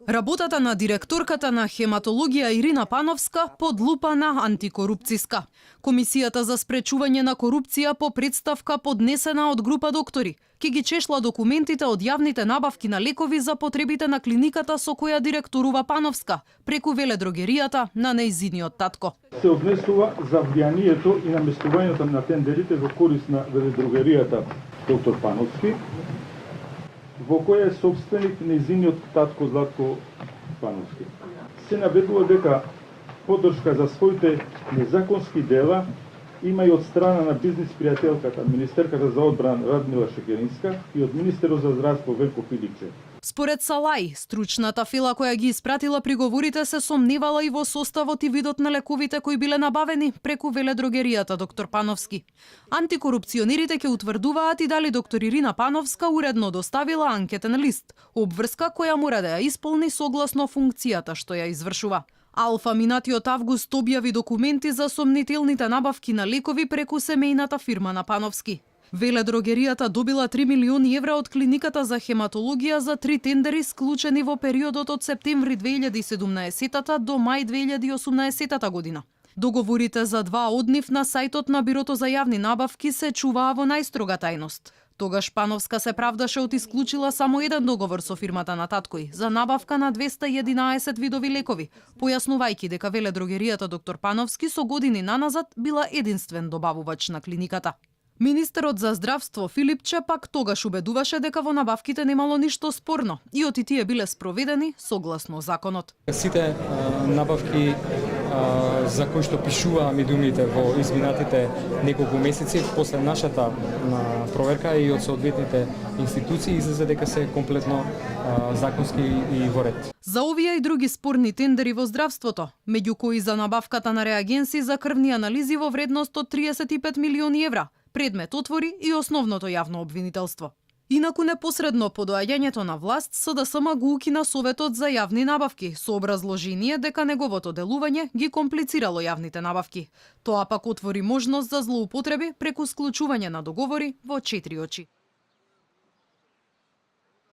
Работата на директорката на хематологија Ирина Пановска под лупа на антикорупцијска. Комисијата за спречување на корупција по представка поднесена од група доктори ќе ги чешла документите од јавните набавки на лекови за потребите на клиниката со која директорува Пановска преку веледрогеријата на нејзиниот татко. Се однесува за влијанието и наместувањето на тендерите во корист на веледрогеријата доктор Пановски, во која е собственик нејзиниот татко Златко Пановски. Се наведува дека поддршка за своите незаконски дела има и од страна на бизнис пријателката, министерката за одбрана Радмила Шекеринска и од министерот за здравство Велко Филипче. Според Салај, стручната фила која ги испратила приговорите се сомневала и во составот и видот на лековите кои биле набавени преку веледрогеријата доктор Пановски. Антикорупционерите ќе утврдуваат и дали доктор Ирина Пановска уредно доставила анкетен лист, обврска која мора да ја исполни согласно функцијата што ја извршува. Алфа минатиот август објави документи за сомнителните набавки на лекови преку семејната фирма на Пановски. Веледрогеријата добила 3 милиони евра од клиниката за хематологија за 3 тендери склучени во периодот од септември 2017 до мај 2018 година. Договорите за два од нив на сајтот на Бирото за јавни набавки се чуваа во најстрога тајност. Тогаш Пановска се правдаше од исклучила само еден договор со фирмата на таткој за набавка на 211 видови лекови, појаснувајќи дека веледрогеријата доктор Пановски со години наназад била единствен добавувач на клиниката. Министерот за здравство Филипче пак тогаш убедуваше дека во набавките немало ништо спорно и оти тие биле спроведени согласно законот. Сите набавки за кои што пишуваа медиумите во изминатите неколку месеци после нашата проверка и од соодветните институции излезе дека се комплетно законски и во ред. За овие и други спорни тендери во здравството, меѓу кои за набавката на реагенси за крвни анализи во вредност од 35 милиони евра, предмет отвори и основното јавно обвинителство. Инаку непосредно по доаѓањето на власт, СДСМ го укина Советот за јавни набавки со образложение дека неговото делување ги комплицирало јавните набавки. Тоа пак отвори можност за злоупотреби преку склучување на договори во 4 очи.